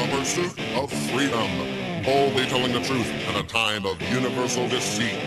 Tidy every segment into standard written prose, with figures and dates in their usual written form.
the pursuit of freedom, boldly telling the truth in a time of universal deceit.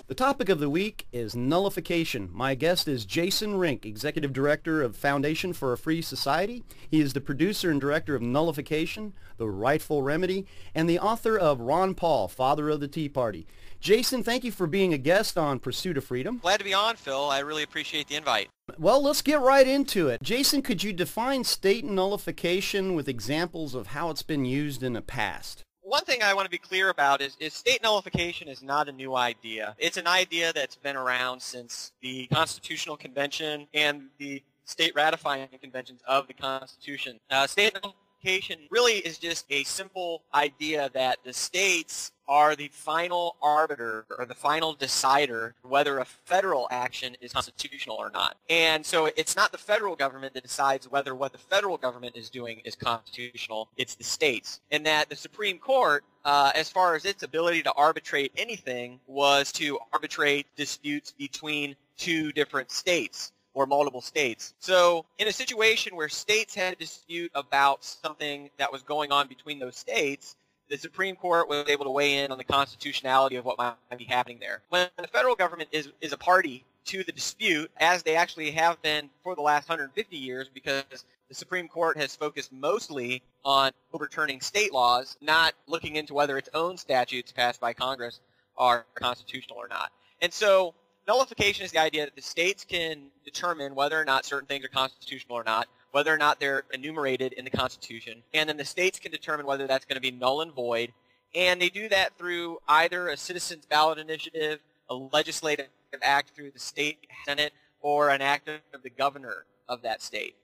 The topic of the week is nullification. My guest is Jason Rink, Executive Director of Foundation for a Free Society. He is the producer and director of Nullification, The Rightful Remedy, and the author of Ron Paul, Father of the Tea Party. Jason, thank you for being a guest on Pursuit of Freedom. Glad to be on, Phil. I really appreciate the invite. Well, let's get right into it. Jason, could you define state nullification with examples of how it's been used in the past? One thing I want to be clear about is state nullification is not a new idea. It's an idea that's been around since the Constitutional Convention and the state ratifying conventions of the Constitution. State nullification really is just a simple idea that the states are the final arbiter or the final decider whether a federal action is constitutional or not. And so it's not the federal government that decides whether what the federal government is doing is constitutional. It's the states. And that the Supreme Court, as far as its ability to arbitrate anything, was to arbitrate disputes between two different states or multiple states. So in a situation where states had a dispute about something that was going on between those states, the Supreme Court was able to weigh in on the constitutionality of what might be happening there. When the federal government is a party to the dispute, as they actually have been for the last 150 years, because the Supreme Court has focused mostly on overturning state laws, not looking into whether its own statutes passed by Congress are constitutional or not. And so nullification is the idea that the states can determine whether or not certain things are constitutional or not, whether or not they're enumerated in the Constitution, and then the states can determine whether that's going to be null and void, and they do that through either a citizen's ballot initiative, a legislative act through the state Senate, or an act of the governor of that state.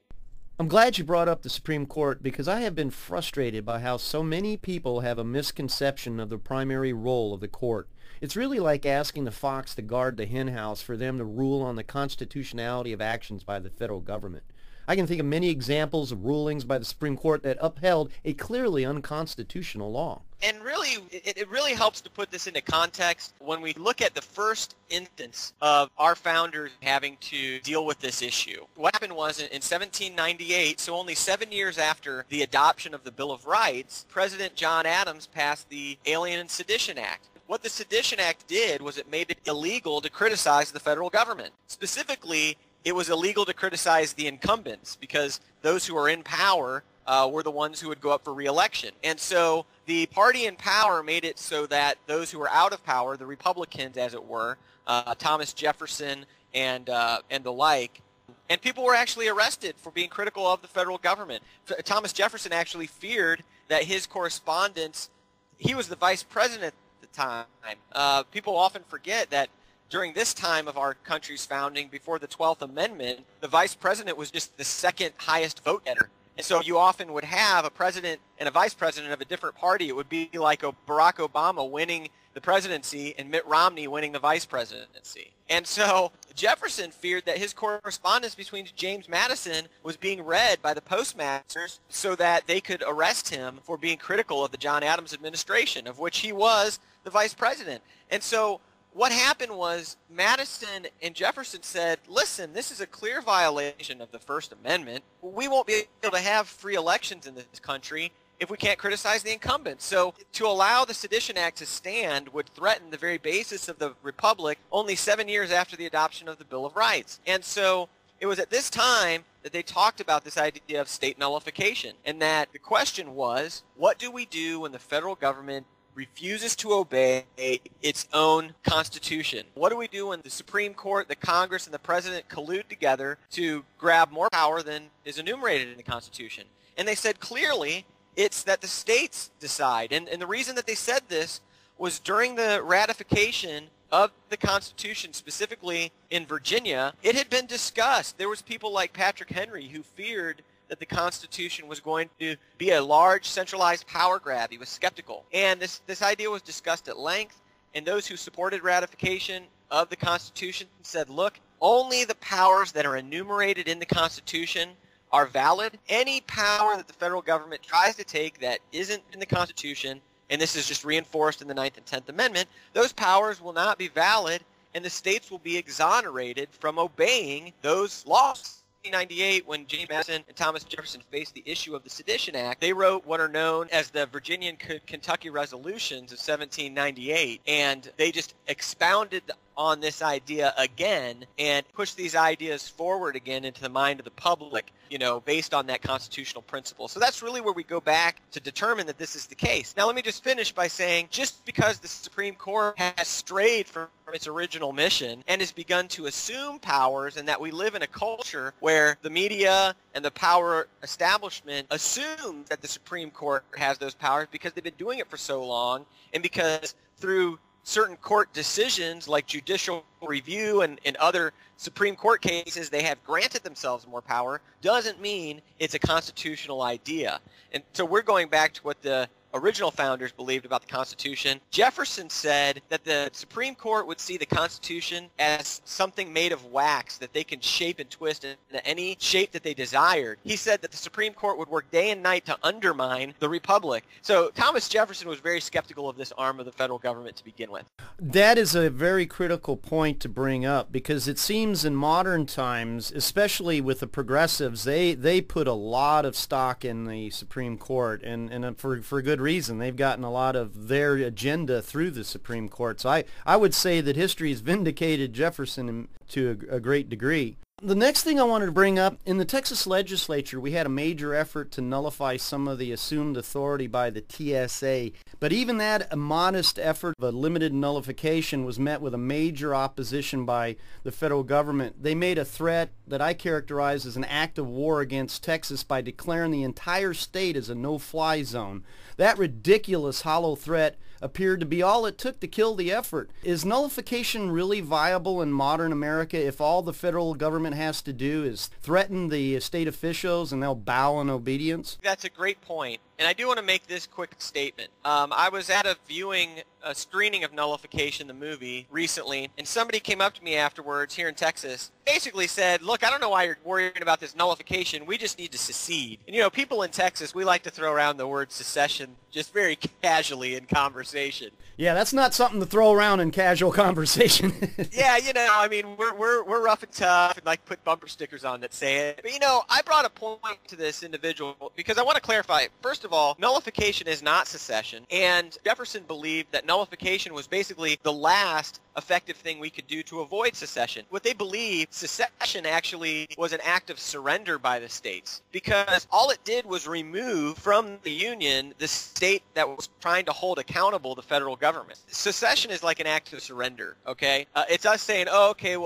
I'm glad you brought up the Supreme Court because I have been frustrated by how so many people have a misconception of the primary role of the court. It's really like asking the fox to guard the henhouse for them to rule on the constitutionality of actions by the federal government. I can think of many examples of rulings by the Supreme Court that upheld a clearly unconstitutional law. And really, it really helps to put this into context when we look at the first instance of our founders having to deal with this issue. What happened was in 1798, so only 7 years after the adoption of the Bill of Rights, President John Adams passed the Alien and Sedition Act. What the Sedition Act did was it made it illegal to criticize the federal government. Specifically, it was illegal to criticize the incumbents because those who are in power were the ones who would go up for re-election. And so the party in power made it so that those who were out of power, the Republicans as it were, Thomas Jefferson and the like, and people were actually arrested for being critical of the federal government. Thomas Jefferson actually feared that his correspondence, he was the vice president at the time. People often forget that during this time of our country's founding, before the 12th Amendment, the vice president was just the second highest vote getter. And so you often would have a president and a vice president of a different party. It would be like a Barack Obama winning the presidency and Mitt Romney winning the vice presidency. And so Jefferson feared that his correspondence between James Madison was being read by the postmasters so that they could arrest him for being critical of the John Adams administration, of which he was the vice president. And so what happened was Madison and Jefferson said, listen, this is a clear violation of the First Amendment. We won't be able to have free elections in this country if we can't criticize the incumbents. So to allow the Sedition Act to stand would threaten the very basis of the Republic only 7 years after the adoption of the Bill of Rights. And so it was at this time that they talked about this idea of state nullification, and that the question was, what do we do when the federal government refuses to obey its own constitution? What do we do when the Supreme Court, the Congress, and the President collude together to grab more power than is enumerated in the Constitution? And they said clearly it's that the states decide. And the reason that they said this was during the ratification of the Constitution, specifically in Virginia, it had been discussed. There was people like Patrick Henry who feared that the Constitution was going to be a large centralized power grab. He was skeptical. And this idea was discussed at length, and those who supported ratification of the Constitution said, look, only the powers that are enumerated in the Constitution are valid. Any power that the federal government tries to take that isn't in the Constitution, and this is just reinforced in the 9th and 10th Amendment, those powers will not be valid, and the states will be exonerated from obeying those laws. 1798, when James Madison and Thomas Jefferson faced the issue of the Sedition Act, they wrote what are known as the Virginia and Kentucky Resolutions of 1798, and they just expounded on this idea again and push these ideas forward again into the mind of the public, based on that constitutional principle. So that's really where we go back to determine that this is the case. Now let me just finish by saying, just because the Supreme Court has strayed from its original mission and has begun to assume powers, and that we live in a culture where the media and the power establishment assume that the Supreme Court has those powers because they've been doing it for so long, and because through certain court decisions like judicial review and other Supreme Court cases, they have granted themselves more power, doesn't mean it's a constitutional idea. And so we're going back to what the original founders believed about the Constitution. Jefferson said that the Supreme Court would see the Constitution as something made of wax that they can shape and twist into any shape that they desired. He said that the Supreme Court would work day and night to undermine the Republic. So Thomas Jefferson was very skeptical of this arm of the federal government to begin with. That is a very critical point to bring up, because it seems in modern times, especially with the progressives, they put a lot of stock in the Supreme Court, and for good reason. They've gotten a lot of their agenda through the Supreme Court. So I would say that history has vindicated Jefferson to a great degree. The next thing I wanted to bring up, in the Texas legislature, we had a major effort to nullify some of the assumed authority by the TSA. But even that modest effort of a limited nullification was met with a major opposition by the federal government. They made a threat that I characterize as an act of war against Texas by declaring the entire state as a no-fly zone. That ridiculous hollow threat appeared to be all it took to kill the effort. Is nullification really viable in modern America if all the federal government has to do is threaten the state officials and they'll bow in obedience? That's a great point. And I do want to make this quick statement. I was at a screening of Nullification, the movie, recently, and somebody came up to me afterwards here in Texas, basically said, look, I don't know why you're worrying about this nullification. We just need to secede. And, people in Texas, we like to throw around the word secession just very casually in conversation. Yeah, that's not something to throw around in casual conversation. Yeah, we're rough and tough and like put bumper stickers on that say it. But, I brought a point to this individual because I want to clarify. First of all, nullification is not secession, and Jefferson believed that nullification was basically the last effective thing we could do to avoid secession. What they believed, secession actually was an act of surrender by the states, because all it did was remove from the Union the state that was trying to hold accountable the federal government. Secession is like an act of surrender, okay? It's us saying,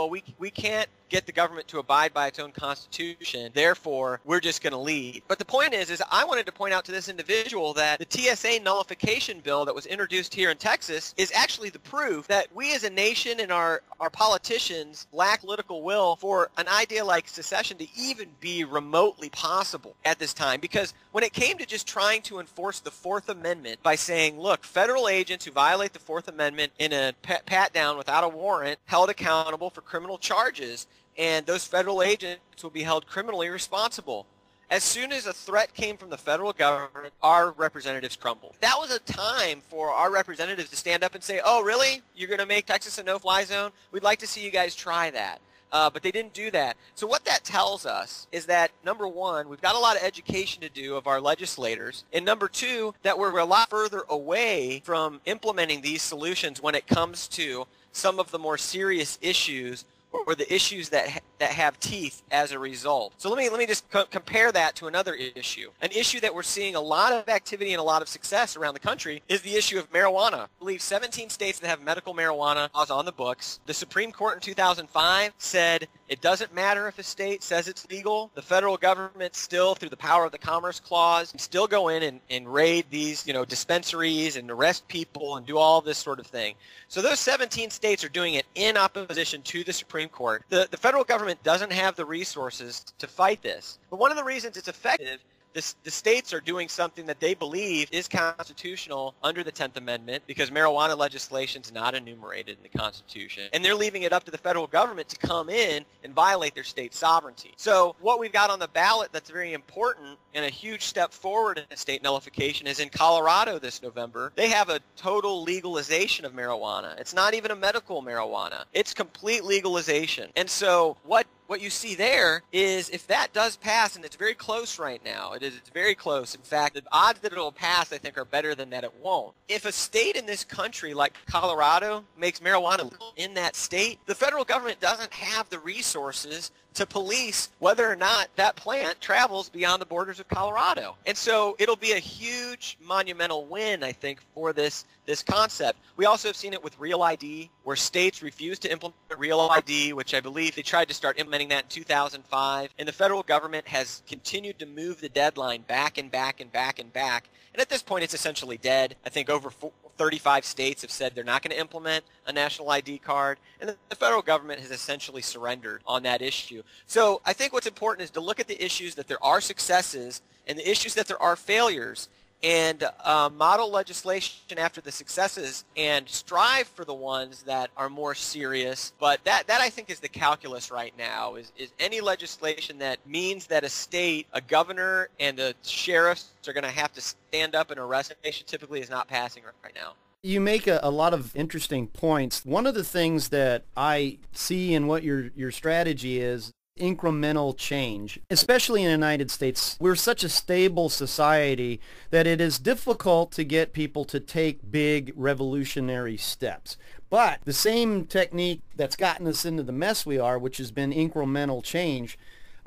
we can't get the government to abide by its own constitution, therefore we're just going to leave. But the point is I wanted to point out to this individual that the TSA nullification bill that was introduced here in Texas is actually the proof that we as a nation and our politicians lack political will for an idea like secession to even be remotely possible at this time. Because when it came to just trying to enforce the Fourth Amendment by saying, look, federal agents who violate the Fourth Amendment in a pat down without a warrant held accountable for criminal charges, and those federal agents will be held criminally responsible. As soon as a threat came from the federal government, our representatives crumbled. That was a time for our representatives to stand up and say, oh, really? You're going to make Texas a no-fly zone? We'd like to see you guys try that. But they didn't do that. So what that tells us is that, number one, we've got a lot of education to do of our legislators, and number two, that we're a lot further away from implementing these solutions when it comes to some of the more serious issues or the issues that have teeth as a result. So let me just compare that to another issue. An issue that we're seeing a lot of activity and a lot of success around the country is the issue of marijuana. I believe 17 states that have medical marijuana laws on the books. The Supreme Court in 2005 said it doesn't matter if a state says it's legal. The federal government still, through the power of the Commerce Clause, can still go in and raid these dispensaries and arrest people and do all this sort of thing. So those 17 states are doing it in opposition to the Supreme Court. The federal government doesn't have the resources to fight this. But one of the reasons it's effective, the states are doing something that they believe is constitutional under the 10th Amendment, because marijuana legislation is not enumerated in the Constitution. And they're leaving it up to the federal government to come in and violate their state sovereignty. So what we've got on the ballot that's very important and a huge step forward in state nullification is in Colorado this November. They have a total legalization of marijuana. It's not even a medical marijuana. It's complete legalization. And so what what you see there is if that does pass, and it's very close right now, it's very close. In fact, the odds that it'll pass, I think, are better than that it won't. If a state in this country like Colorado makes marijuana legal in that state, the federal government doesn't have the resources to police whether or not that plant travels beyond the borders of Colorado. And so it'll be a huge monumental win, I think, for this concept. We also have seen it with Real ID, where states refuse to implement Real ID, which I believe they tried to start implementing that in 2005. And the federal government has continued to move the deadline back and back and back and back. And at this point, it's essentially dead. I think over 35 states have said they're not going to implement a national ID card, and the federal government has essentially surrendered on that issue. So I think what's important is to look at the issues that there are successes and the issues that there are failures, and model legislation after the successes and strive for the ones that are more serious. But that I think is the calculus right now, is any legislation that means that a state, a governor, and the sheriffs are going to have to stand up and arrest a nation typically is not passing right now. You make a lot of interesting points. One of the things that I see in what your strategy is incremental change, especially in the United States. We're such a stable society that it is difficult to get people to take big revolutionary steps. But the same technique that's gotten us into the mess we are, which has been incremental change,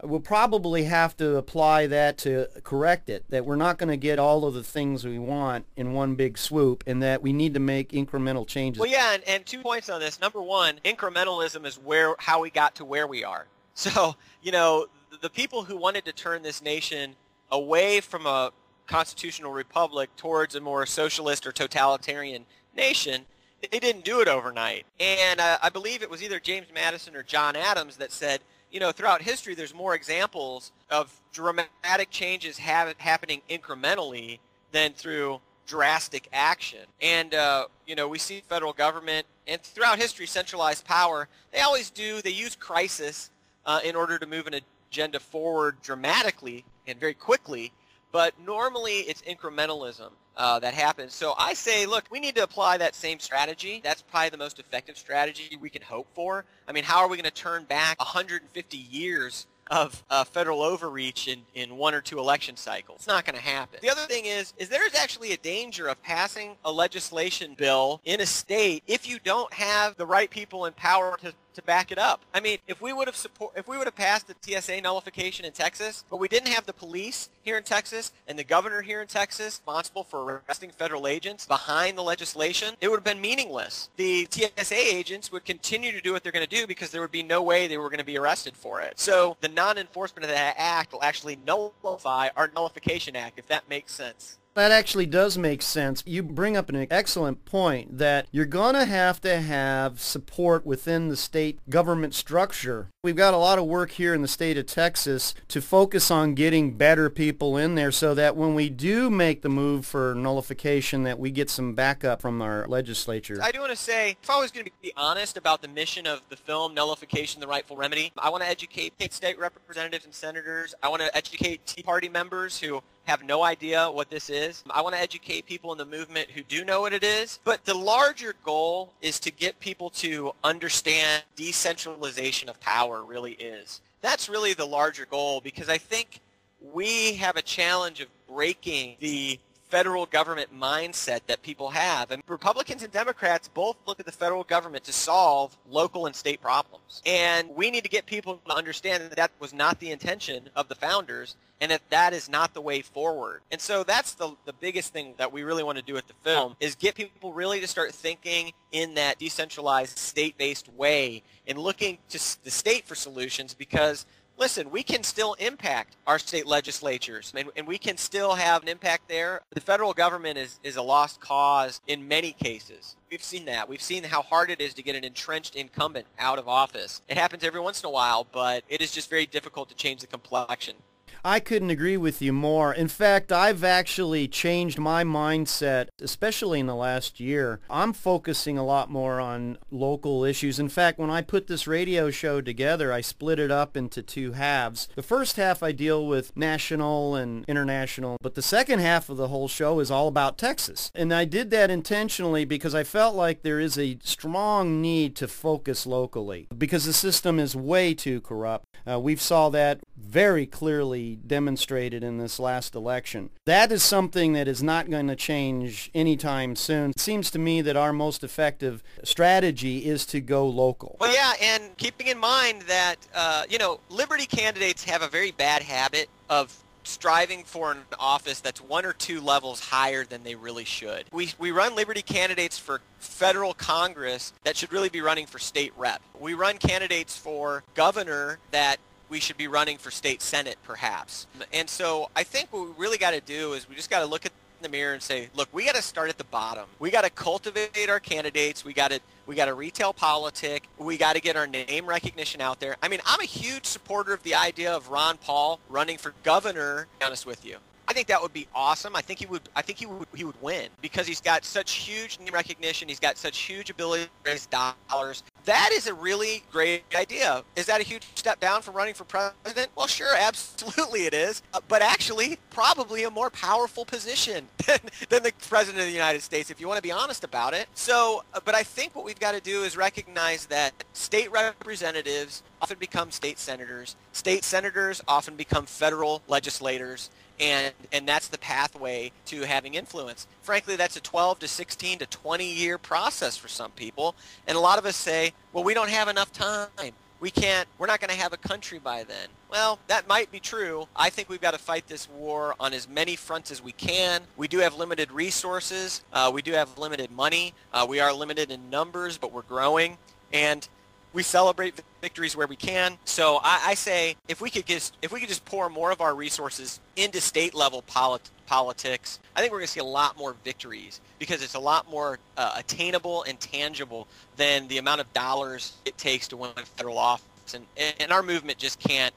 we'll probably have to apply that to correct it, that we're not going to get all of the things we want in one big swoop, and that we need to make incremental changes. Well, yeah, and 2 points on this. Number one, incrementalism is how we got to where we are. So, the people who wanted to turn this nation away from a constitutional republic towards a more socialist or totalitarian nation, they didn't do it overnight. And I believe it was either James Madison or John Adams that said, throughout history there's more examples of dramatic changes happening incrementally than through drastic action. And, we see federal government and throughout history centralized power. They use crisis in order to move an agenda forward dramatically and very quickly, but normally it's incrementalism that happens. So I say, look, we need to apply that same strategy. That's probably the most effective strategy we can hope for. I mean, how are we going to turn back 150 years of federal overreach in 1 or 2 election cycles? It's not going to happen. The other thing is there is actually a danger of passing a legislation bill in a state if you don't have the right people in power to back it up. I mean, if we would have passed the TSA nullification in Texas, but we didn't have the police here in Texas and the governor here in Texas responsible for arresting federal agents behind the legislation, it would have been meaningless. The TSA agents would continue to do what they're going to do because there would be no way they were going to be arrested for it. So the non-enforcement of that act will actually nullify our Nullification Act, if that makes sense. That actually does make sense. You bring up an excellent point that you're going to have support within the state government structure. We've got a lot of work here in the state of Texas to focus on getting better people in there so that when we do make the move for nullification, that we get some backup from our legislature. I do want to say, if I was going to be honest about the mission of the film Nullification, The Rightful Remedy, I want to educate state representatives and senators. I want to educate Tea Party members who have no idea what this is. I want to educate people in the movement who do know what it is. But the larger goal is to get people to understand decentralization of power really is. That's really the larger goal, because I think we have a challenge of breaking the federal government mindset that people have. And Republicans and Democrats both look at the federal government to solve local and state problems. And we need to get people to understand that that was not the intention of the founders, and that is not the way forward. And so that's the biggest thing that we really want to do with the film, is get people really to start thinking in that decentralized state-based way and looking to the state for solutions, because listen, we can still impact our state legislatures, and we can still have an impact there. The federal government is a lost cause in many cases. We've seen that. We've seen how hard it is to get an entrenched incumbent out of office. It happens every once in a while, but it is just very difficult to change the complexion. I couldn't agree with you more. In fact, I've actually changed my mindset, especially in the last year. I'm focusing a lot more on local issues. In fact, when I put this radio show together, I split it up into two halves. The first half I deal with national and international, but the second half of the whole show is all about Texas. And I did that intentionally because I felt like there is a strong need to focus locally because the system is way too corrupt. We saw that very clearly demonstrated in this last election. That is something that is not going to change anytime soon. It seems to me that our most effective strategy is to go local. Well, yeah, and keeping in mind that, Liberty candidates have a very bad habit of striving for an office that's one or two levels higher than they really should. We run Liberty candidates for federal Congress that should really be running for state rep. We run candidates for governor that we should be running for state senate, perhaps. And so I think what we really got to do is we just got to look at the mirror and say, look, we got to start at the bottom. We got to cultivate our candidates. We got to retail politic. We got to get our name recognition out there. I mean, I'm a huge supporter of the idea of Ron Paul running for governor, to be honest with you. I think that would be awesome. I think he would win because he's got such huge name recognition. He's got such huge ability to raise dollars. That is a really great idea. Is that a huge step down from running for president? Well, sure, absolutely it is. But actually, probably a more powerful position than the president of the United States, if you want to be honest about it. So, but I think what we've got to do is recognize that state representatives often become state senators. State senators often become federal legislators. And that's the pathway to having influence. Frankly, that's a 12 to 16 to 20-year process for some people. And a lot of us say, well, we don't have enough time. We're not going to have a country by then. Well, that might be true. I think we've got to fight this war on as many fronts as we can. We do have limited resources. We do have limited money. We are limited in numbers, but we're growing. And we celebrate victories where we can. So I say if we could just pour more of our resources into state level politics, I think we're going to see a lot more victories because it's a lot more attainable and tangible than the amount of dollars it takes to win a federal office. And our movement just can't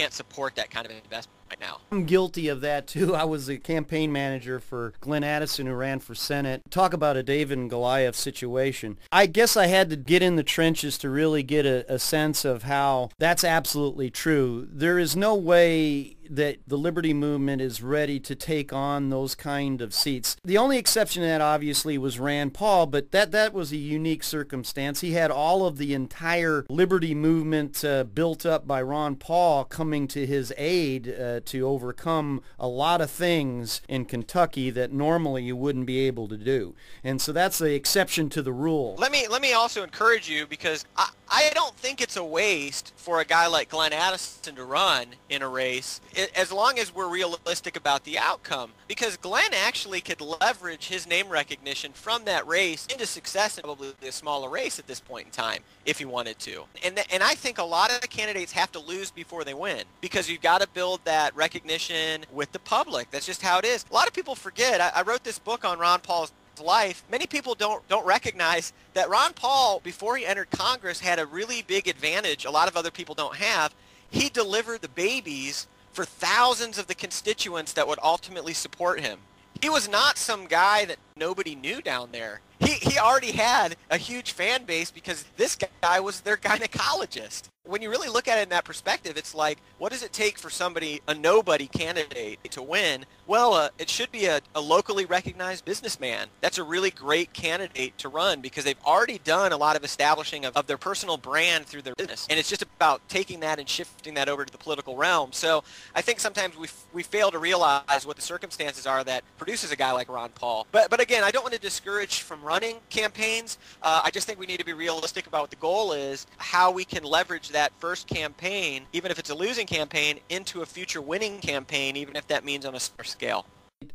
support that kind of investment right now. I'm guilty of that too. I was a campaign manager for Glenn Addison, who ran for Senate. Talk about a David and Goliath situation. I guess I had to get in the trenches to really get a sense of how that's absolutely true. There is no way that the Liberty Movement is ready to take on those kind of seats. The only exception to that obviously was Rand Paul, but that was a unique circumstance. He had all of the entire Liberty Movement built up by Ron Paul coming to his aid to overcome a lot of things in Kentucky that normally you wouldn't be able to do. And so that's the exception to the rule. Let me also encourage you because I don't think it's a waste for a guy like Glenn Addison to run in a race as long as we're realistic about the outcome. Because Glenn actually could leverage his name recognition from that race into success in probably a smaller race at this point in time if he wanted to. And I think a lot of the candidates have to lose before they win because you've got to build that recognition with the public. That's just how it is. A lot of people forget. I wrote this book on Ron Paul's life. Many people don't recognize that Ron Paul, before he entered Congress, had a really big advantage a lot of other people don't have. He delivered the babies for thousands of the constituents that would ultimately support him. He was not some guy that nobody knew down there. He already had a huge fan base because this guy was their gynecologist. When you really look at it in that perspective, it's like, what does it take for somebody, a nobody candidate, to win? Well, it should be a locally recognized businessman. That's a really great candidate to run because they've already done a lot of establishing of their personal brand through their business. And it's just about taking that and shifting that over to the political realm. So I think sometimes we fail to realize what the circumstances are that produces a guy like Ron Paul. But again, I don't want to discourage from running campaigns. I just think we need to be realistic about what the goal is, how we can leverage that first campaign, even if it's a losing campaign, into a future winning campaign, even if that means on a smaller scale.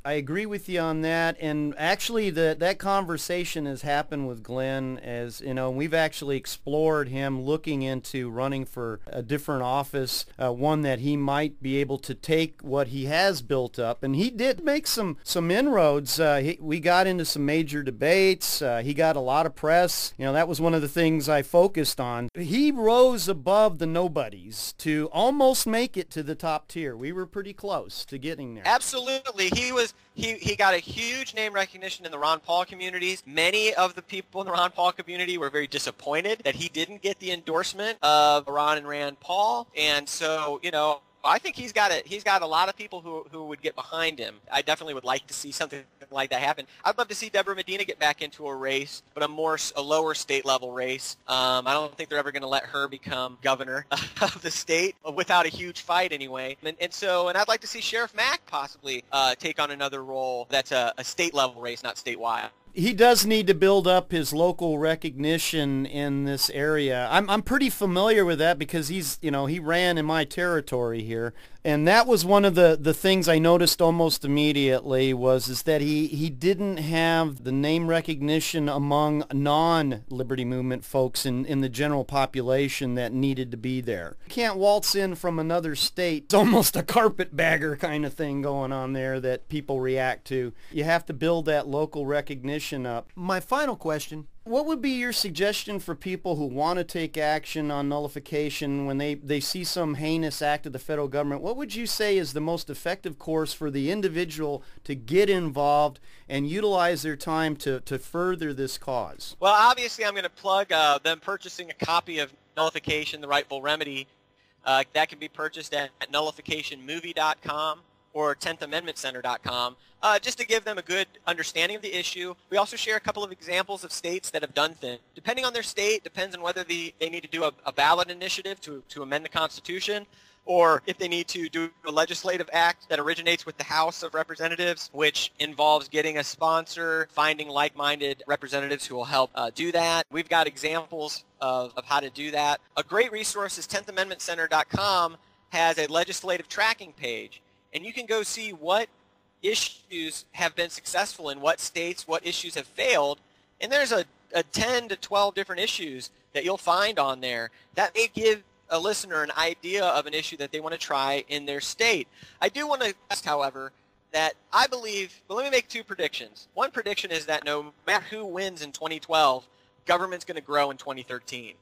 I agree with you on that, and actually that conversation has happened with Glenn, as you know. We've actually explored him looking into running for a different office, one that he might be able to take what he has built up, and he did make some inroads. We got into some major debates. He got a lot of press. You know, that was one of the things I focused on. He rose above the nobodies to almost make it to the top tier. We were pretty close to getting there. Absolutely. He got a huge name recognition in the Ron Paul communities. Many of the people in the Ron Paul community were very disappointed that he didn't get the endorsement of Ron and Rand Paul. And so, you know, I think he's got a lot of people who would get behind him. I definitely would like to see something like that happen. I'd love to see Deborah Medina get back into a race, but a lower state level race. I don't think they're ever going to let her become governor of the state without a huge fight anyway. And I'd like to see Sheriff Mack possibly take on another role that's a state level race, not statewide. He does need to build up his local recognition in this area. I'm pretty familiar with that because he ran in my territory here. And that was one of the things I noticed almost immediately is that he didn't have the name recognition among non-Liberty Movement folks in the general population that needed to be there. You can't waltz in from another state. It's almost a carpetbagger kind of thing going on there that people react to. You have to build that local recognition up. My final question: what would be your suggestion for people who want to take action on nullification when they see some heinous act of the federal government? What would you say is the most effective course for the individual to get involved and utilize their time to further this cause? Well, obviously I'm going to plug them purchasing a copy of Nullification, The Rightful Remedy. That can be purchased at nullificationmovie.com or 10thamendmentcenter.com, just to give them a good understanding of the issue. We also share a couple of examples of states that have done things. Depending on their state, depends on whether they need to do a ballot initiative to amend the Constitution, or if they need to do a legislative act that originates with the House of Representatives, which involves getting a sponsor, finding like-minded representatives who will help do that. We've got examples of how to do that. A great resource is 10thamendmentcenter.com has a legislative tracking page. And you can go see what issues have been successful in what states, what issues have failed. And there's a 10 to 12 different issues that you'll find on there that may give a listener an idea of an issue that they want to try in their state. I do want to ask, however, that I believe, but let me make two predictions. One prediction is that no matter who wins in 2012, government's going to grow in 2013.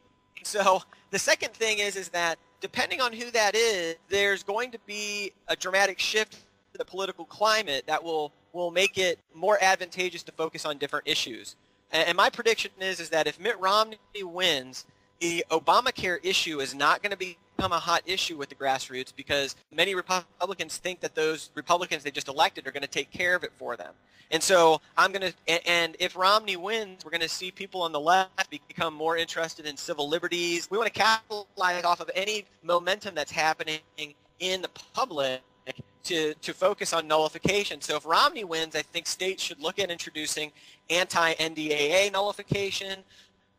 So the second thing is that depending on who that is, there's going to be a dramatic shift in the political climate that will make it more advantageous to focus on different issues. And my prediction is that if Mitt Romney wins, the Obamacare issue is not going to become a hot issue with the grassroots because many Republicans think that those Republicans they just elected are going to take care of it for them. And so and if Romney wins, we're going to see people on the left become more interested in civil liberties. We want to capitalize off of any momentum that's happening in the public to focus on nullification. So if Romney wins, I think states should look at introducing anti-NDAA nullification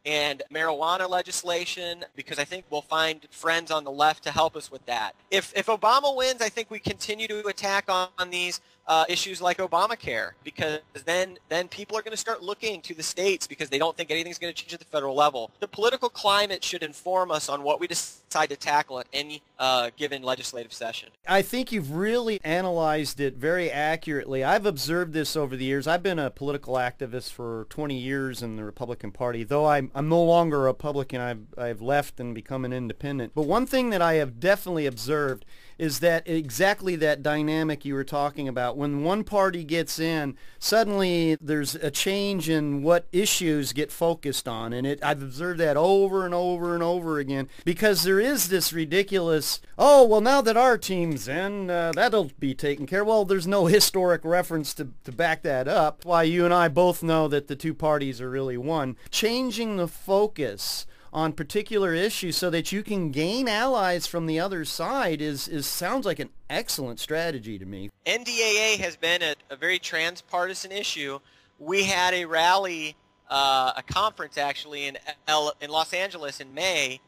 and marijuana legislation, because I think we'll find friends on the left to help us with that. If Obama wins, I think we continue to attack on these issues like Obamacare, because then people are going to start looking to the states because they don't think anything's going to change at the federal level. The political climate should inform us on what we decide to tackle at any given legislative session. I think you've really analyzed it very accurately. I've observed this over the years. I've been a political activist for 20 years in the Republican Party, though I'm no longer a Republican. I've left and become an independent. But one thing that I have definitely observed is that exactly that dynamic you were talking about. When one party gets in, suddenly there's a change in what issues get focused on. And I've observed that over and over and over again, because there is this ridiculous, oh, well, now that our team's in, that'll be taken care of. Well, there's no historic reference to back that up. Why, you and I both know that the two parties are really one. Changing the focus on particular issues so that you can gain allies from the other side sounds like an excellent strategy to me. NDAA has been a very transpartisan issue. We had a rally, a conference actually in Los Angeles in May,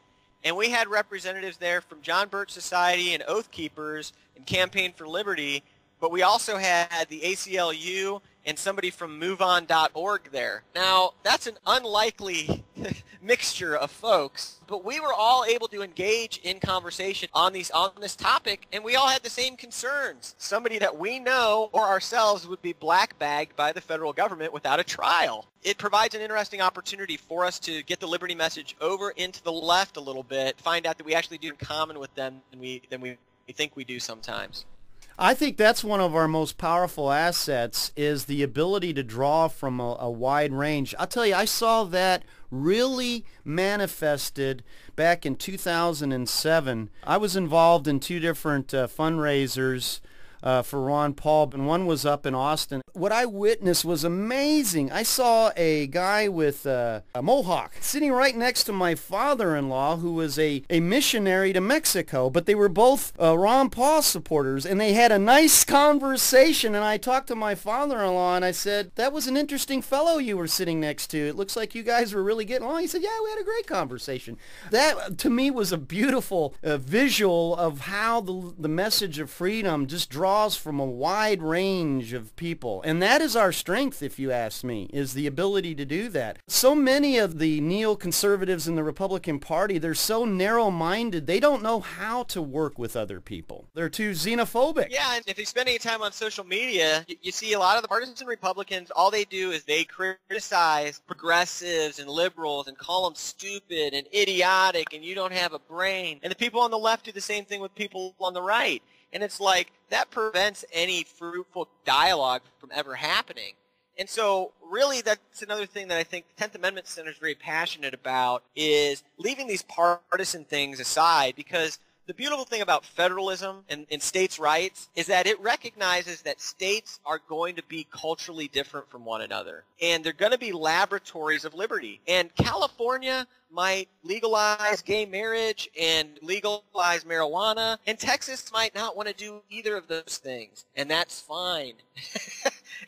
and we had representatives there from John Birch Society and Oath Keepers and Campaign for Liberty, but we also had the ACLU and somebody from MoveOn.org there. Now, that's an unlikely mixture of folks, but we were all able to engage in conversation on this topic, and we all had the same concerns. Somebody that we know or ourselves would be black-bagged by the federal government without a trial. It provides an interesting opportunity for us to get the liberty message over into the left a little bit, find out that we actually do in common with them than we think we do sometimes. I think that's one of our most powerful assets, is the ability to draw from a wide range. I'll tell you, I saw that really manifested back in 2007. I was involved in two different fundraisers for Ron Paul, and one was up in Austin. What I witnessed was amazing. I saw a guy with a mohawk sitting right next to my father-in-law, who was a missionary to Mexico, but they were both Ron Paul supporters, and they had a nice conversation. And I talked to my father-in-law, and I said, that was an interesting fellow you were sitting next to. It looks like you guys were really getting along. He said, yeah, we had a great conversation. That, to me, was a beautiful visual of how the message of freedom just draws from a wide range of people. And that is our strength, if you ask me, is the ability to do that. So many of the neoconservatives in the Republican Party, they're so narrow-minded, they don't know how to work with other people. They're too xenophobic. Yeah, and if you spend any time on social media, you see a lot of the partisan Republicans, all they do is they criticize progressives and liberals and call them stupid and idiotic and you don't have a brain. And the people on the left do the same thing with people on the right. And it's like, that prevents any fruitful dialogue from ever happening. And so really that's another thing that I think the 10th Amendment Center is very passionate about, is leaving these partisan things aside, because the beautiful thing about federalism and states' rights is that it recognizes that states are going to be culturally different from one another. And they're going to be laboratories of liberty. And California might legalize gay marriage and legalize marijuana, and Texas might not want to do either of those things. And that's fine.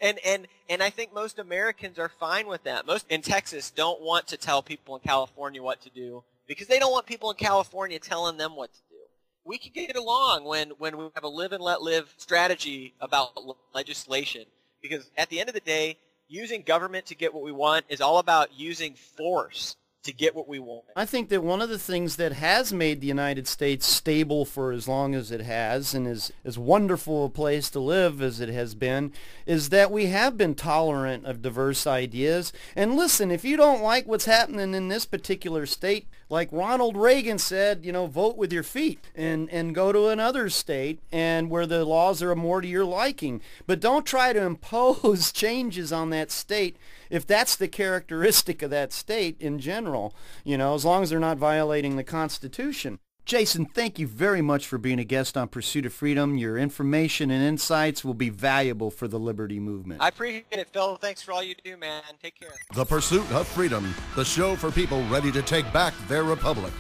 And I think most Americans are fine with that. Most in Texas don't want to tell people in California what to do because they don't want people in California telling them what to do. We can get along when we have a live and let live strategy about legislation, because at the end of the day, using government to get what we want is all about using force to get what we want. I think that one of the things that has made the United States stable for as long as it has, and as wonderful a place to live as it has been, is that we have been tolerant of diverse ideas. And listen, if you don't like what's happening in this particular state, like Ronald Reagan said, vote with your feet and go to another state and where the laws are more to your liking. But don't try to impose changes on that state if that's the characteristic of that state in general, as long as they're not violating the Constitution. Jason, thank you very much for being a guest on Pursuit of Freedom. Your information and insights will be valuable for the liberty movement. I appreciate it, Phil. Thanks for all you do, man. Take care. The Pursuit of Freedom, the show for people ready to take back their republic.